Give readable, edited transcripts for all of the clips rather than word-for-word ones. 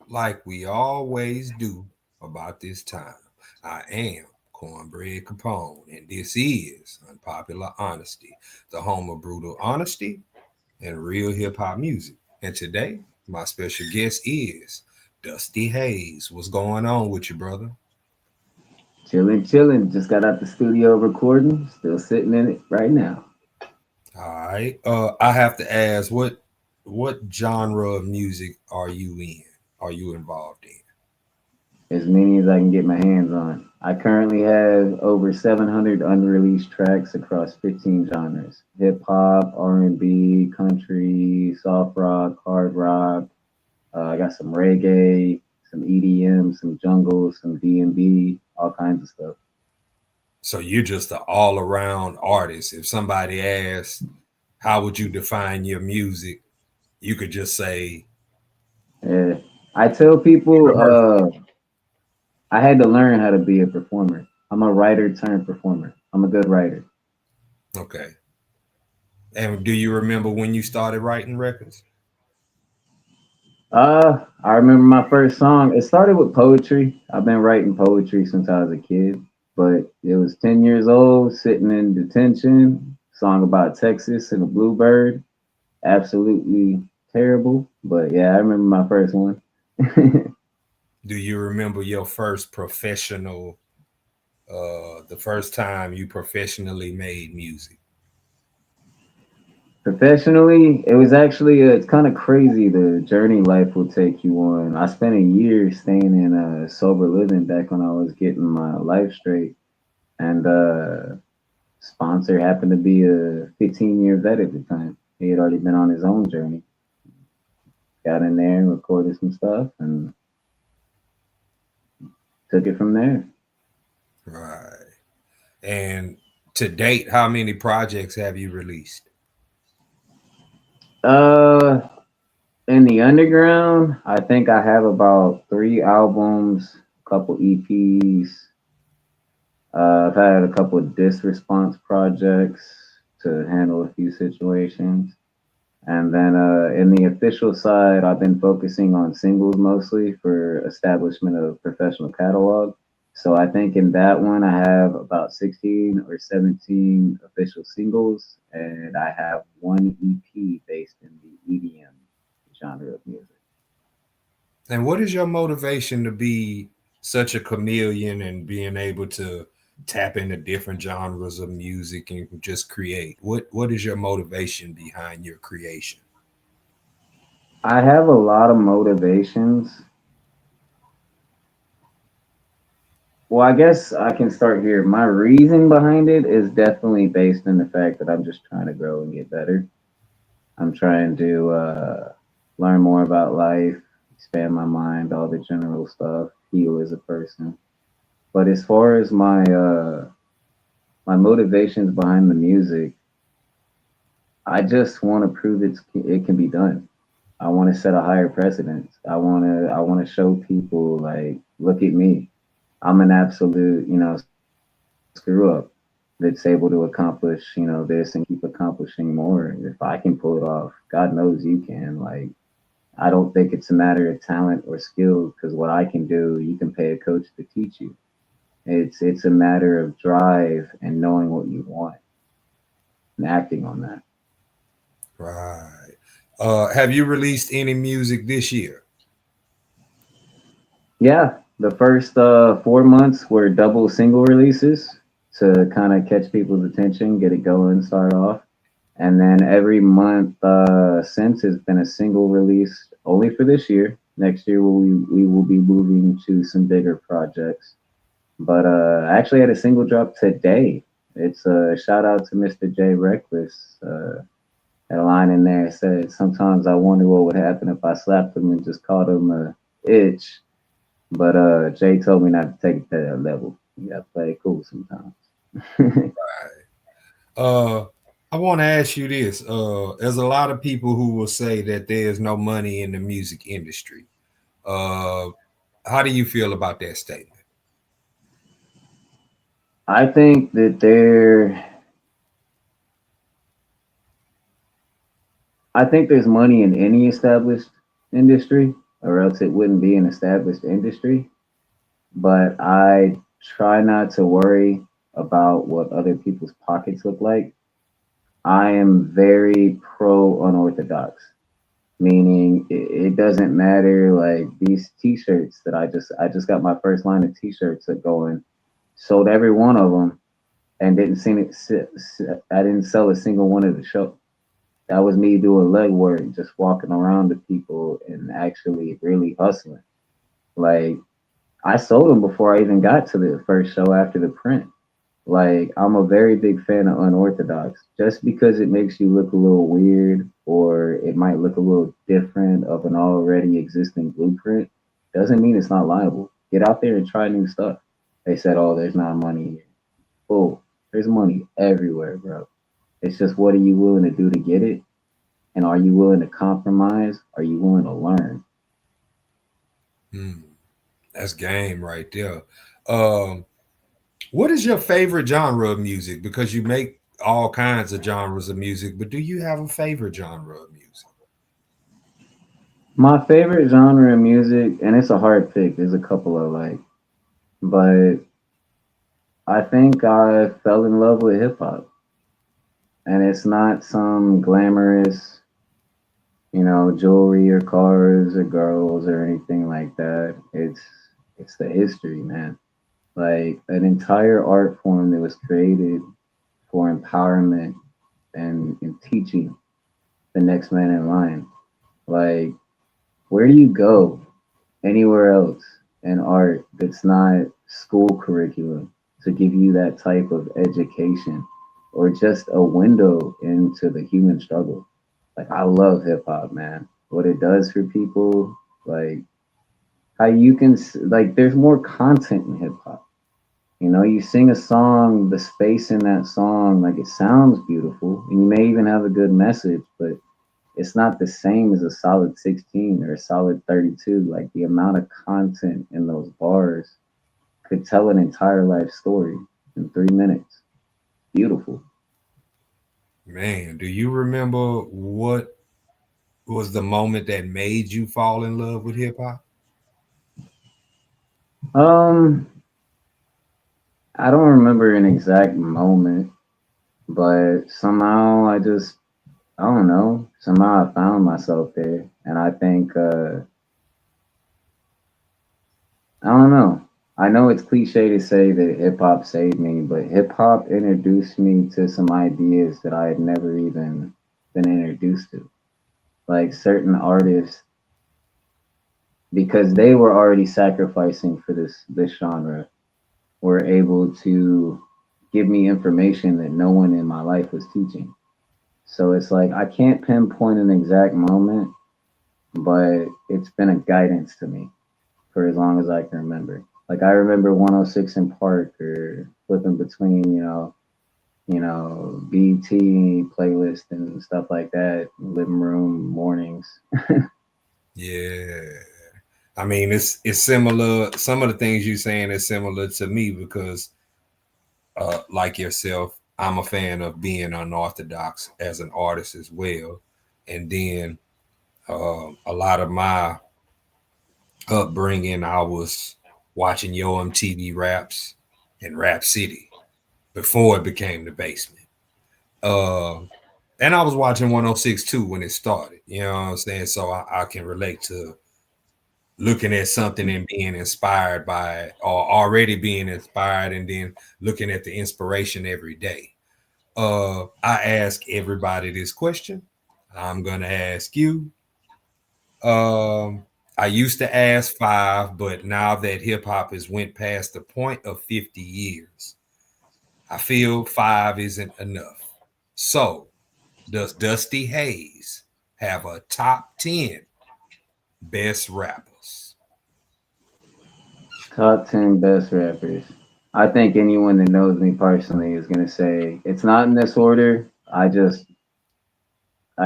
like we always do about this time. I am Cornbread Capone, and this is Unpopular Honesty, the home of brutal honesty and real hip hop music. And today, my special guest is Dusty Haze. What's going on with you, brother? Chilling, chilling. Just got out the studio recording. Still sitting in it right now. All right. I have to ask, what genre of music are you in? Are you involved in? As many as I can get my hands on. I currently have over 700 unreleased tracks across 15 genres: hip hop, R&B, country, soft rock, hard rock. I got some reggae, some EDM, some jungle, some D&B, all kinds of stuff. So you're just an all around artist. If somebody asks, how would you define your music? You could just say Yeah. I tell people universal. I had to learn how to be a performer. I'm a writer turned performer. I'm a good writer. Okay. And do you remember when you started writing records? I remember my first song. It started with poetry. I've been writing poetry since I was a kid, but it was 10 years old, sitting in detention. Song about Texas and a bluebird. Absolutely terrible, but yeah, I remember my first one. Do you remember your first professional, the first time you professionally made music? Professionally, it was actually it's kind of crazy the journey life will take you on. I spent a year staying in sober living back when I was getting my life straight, and sponsor happened to be a 15-year vet at the time. He had already been on his own journey. Got in there and recorded some stuff and took it from there. Right. And to date, how many projects have you released? Uh, in the underground, I think I have about 3 albums, a couple EPs. I've had a couple of disc response projects to handle a few situations. And then in the official side, I've been focusing on singles mostly for establishment of professional catalog. So I think in that one, I have about 16 or 17 official singles, and I have one EP based in the EDM genre of music. And what is your motivation to be such a chameleon and being able to tap into different genres of music and just create? What is your motivation behind your creation? I have a lot of motivations. Well, I guess I can start here. My reason behind it is definitely based in the fact that I'm just trying to grow and get better. I'm trying to learn more about life, expand my mind, all the general stuff, heal as a person. But as far as my motivations behind the music, I just want to prove it can be done. I want to set a higher precedence. I want to show people like, look at me. I'm an absolute, screw up that's able to accomplish, this and keep accomplishing more. If I can pull it off, God knows you can. Like, I don't think it's a matter of talent or skill because what I can do, you can pay a coach to teach you. It's a matter of drive and knowing what you want and acting on that. Right. Have you released any music this year? Yeah, the first 4 months were double single releases to kind of catch people's attention, get it going, start off. And then every month since has been a single release only for this year. Next year we will be moving to some bigger projects. But I actually had a single drop today. It's a shout out to Mr. J Reckless. Had a line in there that said, "Sometimes I wonder what would happen if I slapped him and just called him a itch." But Jay told me not to take it to that level. You gotta play it cool sometimes. Uh, I want to ask you this. There's a lot of people who will say that there's no money in the music industry. Uh, how do you feel about that statement? I think that I think there's money in any established industry. or else it wouldn't be an established industry. But I try not to worry about what other people's pockets look like. I am very pro unorthodox, meaning it doesn't matter. Like these T-shirts that I just got my first line of T-shirts that going, sold every one of them, and didn't see it. I didn't sell a single one at the show. That was me doing legwork, just walking around to people and actually really hustling. Like I sold them before I even got to the first show after the print. Like I'm a very big fan of unorthodox. Just because it makes you look a little weird or it might look a little different of an already existing blueprint doesn't mean it's not liable. Get out there and try new stuff. They said, "Oh, there's not money here." Oh, there's money everywhere, bro. It's just what are you willing to do to get it? And are you willing to compromise? Are you willing to learn? Hmm, that's game right there. Um, what is your favorite genre of music? Because you make all kinds of genres of music, but do you have a favorite genre of music? My favorite genre of music, and it's a hard pick, there's a couple I like, but I think I fell in love with hip hop. And it's not some glamorous, jewelry or cars or girls or anything like that. It's the history, man. Like an entire art form that was created for empowerment and teaching the next man in line. Like, where do you go anywhere else in art that's not school curriculum to give you that type of education or just a window into the human struggle? Like, I love hip hop, man. What it does for people, like how you can like there's more content in hip hop. You sing a song, the space in that song, like it sounds beautiful, and you may even have a good message, but it's not the same as a solid 16 or a solid 32. Like the amount of content in those bars could tell an entire life story in 3 minutes. Beautiful. Man, do you remember what was the moment that made you fall in love with hip hop? Um, I don't remember an exact moment, but somehow I don't know, somehow I found myself there. And I think, I don't know. I know it's cliche to say that hip hop saved me, but hip hop introduced me to some ideas that I had never even been introduced to. Like certain artists, because they were already sacrificing for this genre, were able to give me information that no one in my life was teaching. So it's like I can't pinpoint an exact moment, but it's been a guidance to me for as long as I can remember. Like I remember 106 in Park or flipping between, BT playlist and stuff like that, living room mornings. Yeah. I mean, it's similar. Some of the things you're saying is similar to me because, like yourself, I'm a fan of being unorthodox as an artist as well. And then a lot of my upbringing, I was watching Yo MTV Raps and Rap City before it became the basement. Uh, and I was watching 106 too when it started. You know what I'm saying? So I can relate to looking at something and being inspired by it, or already being inspired and then looking at the inspiration every day. I ask everybody this question. I'm gonna ask you. Um, I used to ask five, but now that hip hop has went past the point of 50 years, I feel five isn't enough. So, does Dusty Haze have a top 10 best rappers? Top 10 best rappers. I think anyone that knows me personally is going to say it's not in this order. I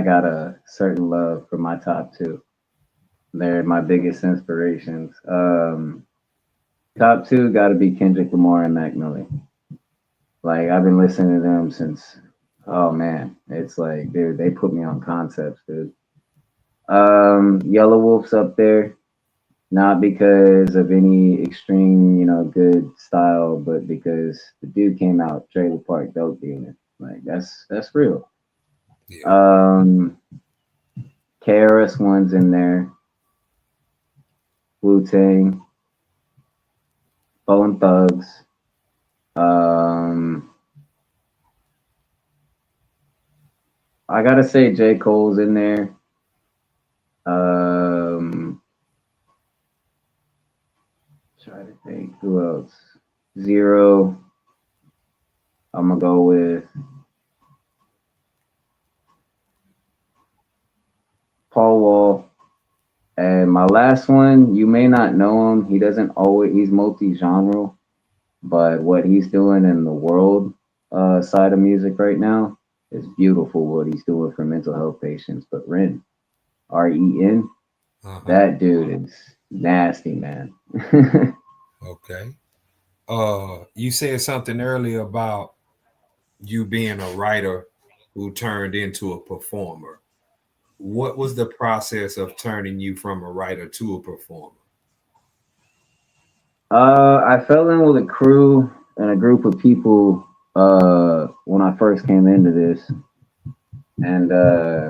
got a certain love for my top two. They're my biggest inspirations. Top two got to be Kendrick Lamar and Mac Miller. Like I've been listening to them since. Oh man, it's like dude, they put me on concepts, dude. Yellow Wolf's up there. Not because of any extreme, good style, but because the dude came out trailer park dope dealing. Like that's real. Yeah. Um, KRS One's in there. Wu Tang, Bone Thugs. Um, I gotta say J Cole's in there. Um, try to think who else. Zero. I'm gonna go with Paul Wall. And my last one, you may not know him. He doesn't always. He's multi-genre, but what he's doing in the world side of music right now is beautiful. What he's doing for mental health patients. But Ren, Uh-huh. that dude is nasty, man. Okay. You said something earlier about you being a writer who turned into a performer. What was the process of turning you from a writer to a performer? I fell in with a crew and a group of people when I first came into this, and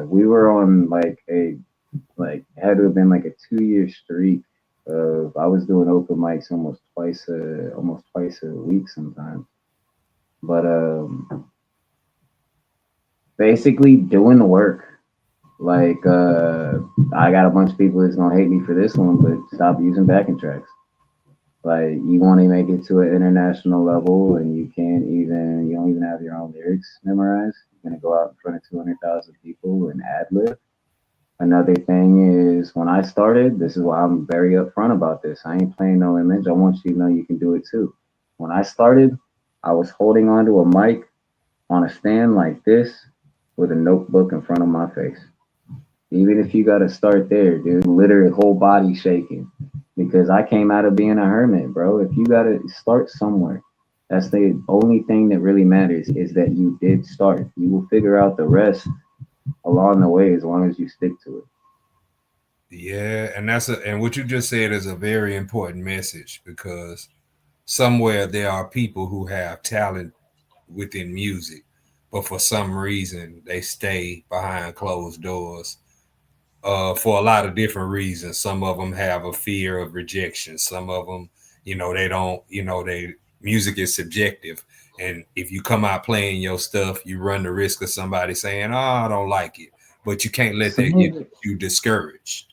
we were on like had to have been like a 2 year streak of I was doing open mics almost twice a week sometimes. But basically doing the work. Like I got a bunch of people that's gonna hate me for this one, but stop using backing tracks. Like you want to make it to an international level, and you don't even have your own lyrics memorized. You're gonna go out in front of 200,000 people and ad lib. Another thing is when I started, this is why I'm very upfront about this. I ain't playing no image. I want you to know you can do it too. When I started, I was holding onto a mic on a stand like this with a notebook in front of my face. Even if you got to start there, dude, literally whole body shaking because I came out of being a hermit, bro. If you got to start somewhere, that's the only thing that really matters is that you did start. You will figure out the rest along the way as long as you stick to it. Yeah, and what you just said is a very important message because somewhere there are people who have talent within music, but for some reason they stay behind closed doors for a lot of different reasons. Some of them have a fear of rejection. Some of them, they don't, they music is subjective. And if you come out playing your stuff, you run the risk of somebody saying, "Oh, I don't like it." But you can't let Some that get of it, you discouraged.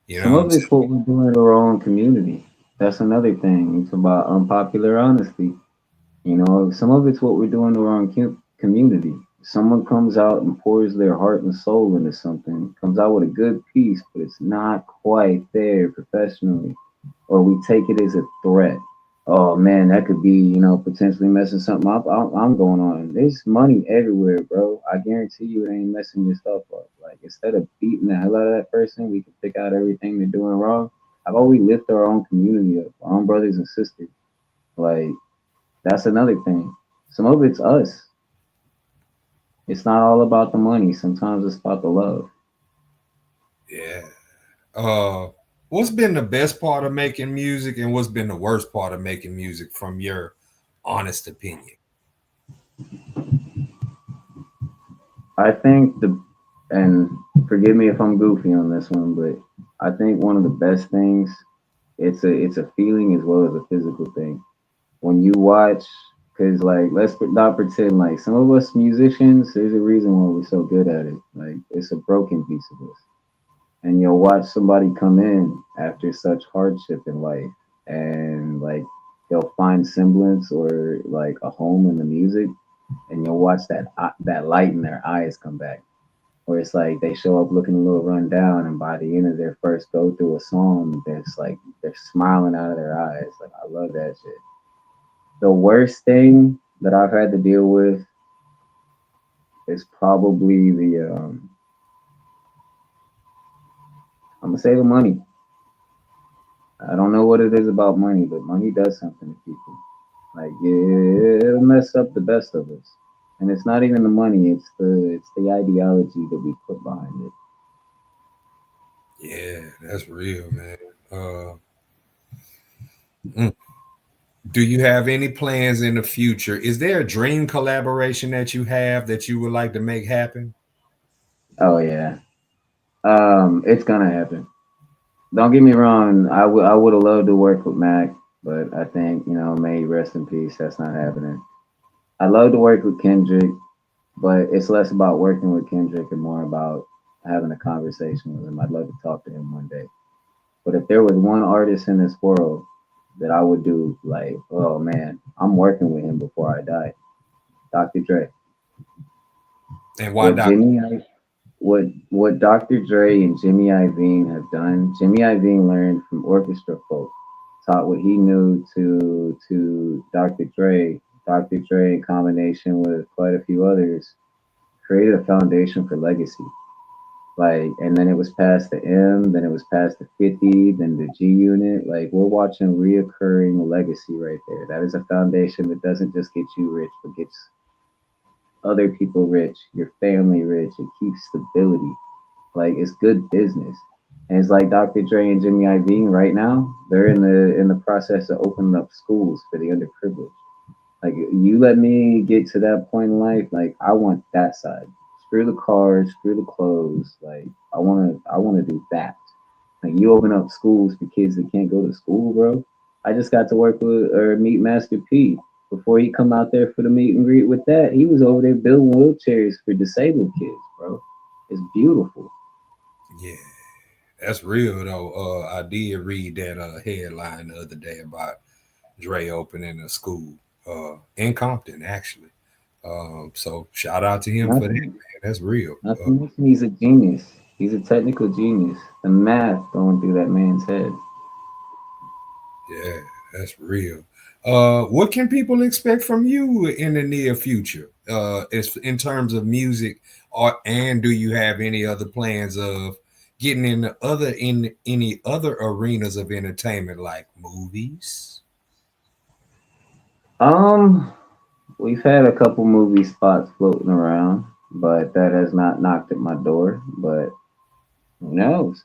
You know some what I'm of it's saying? what we're doing in our own community. That's another thing. It's about unpopular honesty. Some of it's what we're doing to our own community. Someone comes out and pours their heart and soul into something, comes out with a good piece, but it's not quite there professionally, or we take it as a threat. Oh man, that could be, potentially messing something up. I'm going on. There's money everywhere, bro. I guarantee you it ain't messing your stuff up. Like, instead of beating the hell out of that person, we can pick out everything they're doing wrong. How about we lift our own community up, our own brothers and sisters? Like, that's another thing. Some of it's us. It's not all about the money. Sometimes it's about the love. Yeah. Uh, what's been the best part of making music, and what's been the worst part of making music, from your honest opinion? I think and forgive me if I'm goofy on this one, but I think one of the best things, it's a feeling as well as a physical thing. When you watch, because like let's not pretend like some of us musicians, there's a reason why we're so good at it. Like it's a broken piece of us, and you'll watch somebody come in after such hardship in life, and like they'll find semblance or like a home in the music, and you'll watch that light in their eyes come back, where it's like they show up looking a little run down, and by the end of their first go through a song, there's like they're smiling out of their eyes. Like, I love that shit. The worst thing that I've had to deal with is probably the I'm gonna say the money. I don't know what it is about money, but money does something to people. Like, yeah, it'll mess up the best of us. And it's not even the money; it's the ideology that we put behind it. Yeah, that's real, man. Uh, mm. Do you have any plans in the future? Is there a dream collaboration that you have that you would like to make happen? Oh yeah, it's gonna happen. Don't get me wrong. I would have loved to work with Mac, but I think may he rest in peace. That's not happening. I love to work with Kendrick, but it's less about working with Kendrick and more about having a conversation with him. I'd love to talk to him one day. But if there was one artist in this world that I would do like, oh man, I'm working with him before I die. Dr. Dre. And why What not? Jimmy I what Dr. Dre and Jimmy Iovine have done. Jimmy Iovine learned from orchestra folk, taught what he knew to Dr. Dre. Dr. Dre, in combination with quite a few others, created a foundation for legacy. Like, and then it was past the M, then it was past the 50, then the G unit. Like, we're watching reoccurring legacy right there. That is a foundation that doesn't just get you rich, but gets other people rich, your family rich. It keeps stability. Like, it's good business. And it's like Dr. Dre and Jimmy Iovine right now. They're in the process of opening up schools for the underprivileged. Like, you let me get to that point in life, like I want that side. Screw the cars, screw the clothes. Like, I wanna do that. Like, you open up schools for kids that can't go to school, bro. I just got to work with or meet Master P. Before he come out there for the meet and greet with that, he was over there building wheelchairs for disabled kids, bro. It's beautiful. Yeah, that's real though. I did read that headline the other day about Dre opening a school in Compton, actually. So shout out to him for that, Nothing, man. That's real. nothing missing. He's a genius. He's a technical genius. The math going through that man's head. Yeah, that's real. What can people expect from you in the near future? As in terms of music, or and do you have any other plans of getting in any other arenas of entertainment like movies? Um, we've had a couple movie spots floating around, but that has not knocked at my door. But who knows?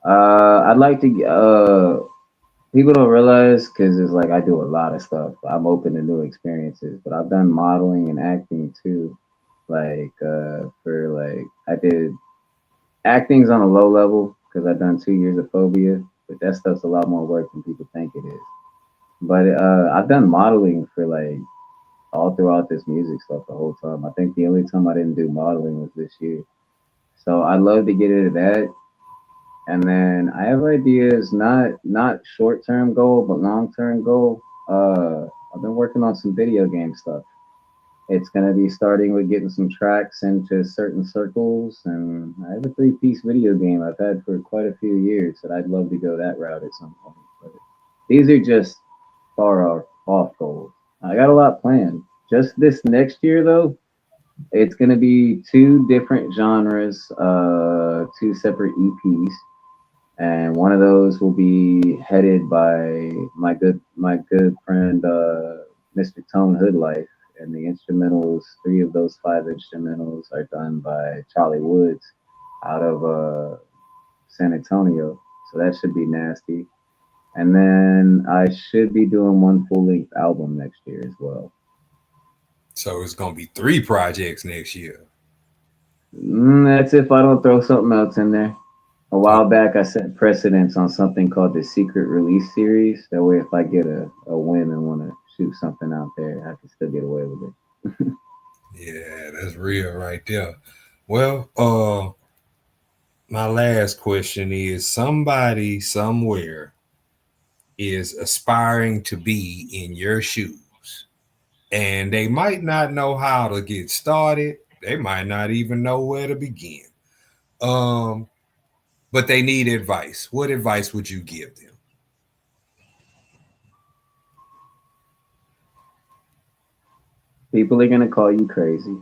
I'd like to. People don't realize because it's like I do a lot of stuff. I'm open to new experiences, but I've done modeling and acting too. Like for like I did acting's on a low level because I've done 2 years of phobia, but that stuff's a lot more work than people think it is. But I've done modeling for like all throughout this music stuff the whole time. I think the only time I didn't do modeling was this year. So I'd love to get into that. And then I have ideas, not short term goal, but long term goal. I've been working on some video game stuff. It's gonna be starting with getting some tracks into certain circles, and I have a 3-piece video game I've had for quite a few years that I'd love to go that route at some point. But these are just far off goals. I got a lot planned. Just this next year though, it's gonna be two different genres, two separate EPs, and one of those will be headed by my good friend Mr. Tone Hoodlife, and the instrumentals. Three of those five instrumentals are done by Charlie Woods out of San Antonio, so that should be nasty. And then I should be doing one full length album next year as well. So it's gonna be three projects next year. That's if I don't throw something else in there. A Oh, while back, I set precedence on something called the Secret Release Series. That way, if I get a whim and want to shoot something out there, I can still get away with it. yeah, that's real right there. Well, my last question is somebody somewhere is aspiring to be in your shoes and they might not know how to get started. They might not even know where to begin. Um, but they need advice. What advice would you give them? People are going to call you crazy.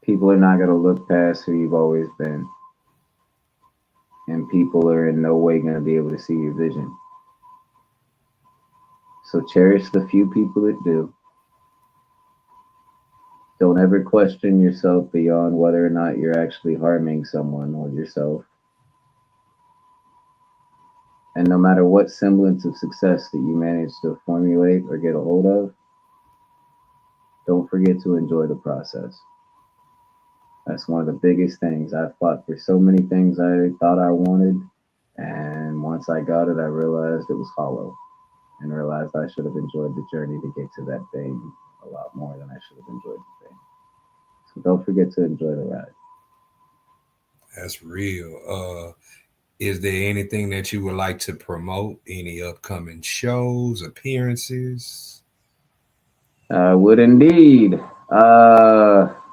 People are not going to look past who you've always been. And people are in no way going to be able to see your vision. So cherish the few people that do. Don't ever question yourself beyond whether or not you're actually harming someone or yourself. And no matter what semblance of success that you manage to formulate or get a hold of, don't forget to enjoy the process. That's one of the biggest things. I fought for so many things I thought I wanted, and once I got it, I realized it was hollow and realized I should have enjoyed the journey to get to that thing a lot more than I should have enjoyed the thing. So don't forget to enjoy the ride. That's real. Is there anything that you would like to promote? Any upcoming shows, appearances? I would indeed.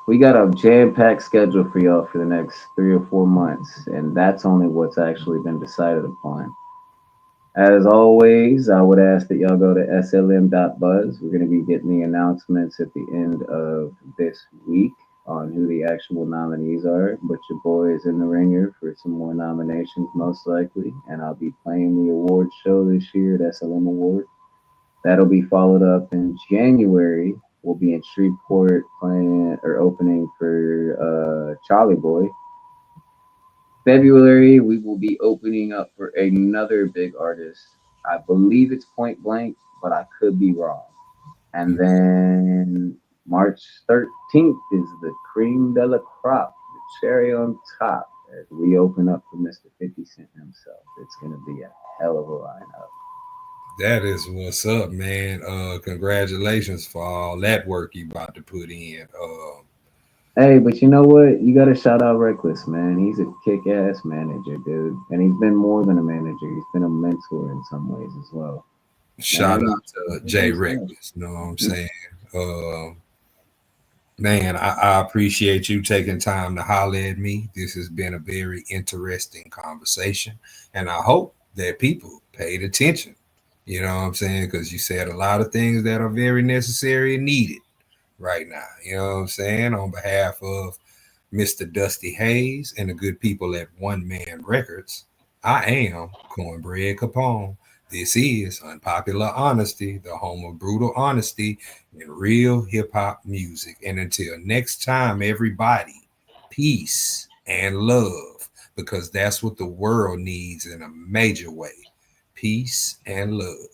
We got a jam-packed schedule for y'all for the next 3 or 4 months, and that's only what's actually been decided upon. As always, I would ask that y'all go to slm.buzz. We're going to be getting the announcements at the end of this week on who the actual nominees are. But your boy is in the ringer for some more nominations, most likely. And I'll be playing the award show this year at SLM Award. That'll be followed up in January. We'll be in Shreveport playing or opening for Charlie Boy. February, we will be opening up for another big artist. I believe it's Point Blank, but I could be wrong. And then March 13th is the cream de la crop, the cherry on top, as we open up for Mr. 50 Cent himself. It's going to be a hell of a lineup. That is what's up, man. Congratulations for all that work you about to put in. Hey, but you know what? You got to shout out Reckless, man. He's a kick ass manager, dude. And he's been more than a manager, he's been a mentor in some ways as well. Shout And out to Jay Reckless. You know what I'm saying? Man, I appreciate you taking time to holler at me. This has been a very interesting conversation, and I hope that people paid attention. You know what I'm saying? Because you said a lot of things that are very necessary and needed right now. You know what I'm saying? On behalf of Mr. Dusty Haze and the good people at One Man Records, I am Cornbread Capone. This is Unpopular Honesty, the home of brutal honesty and real hip hop music. And until next time, everybody, peace and love, because that's what the world needs in a major way. Peace and love.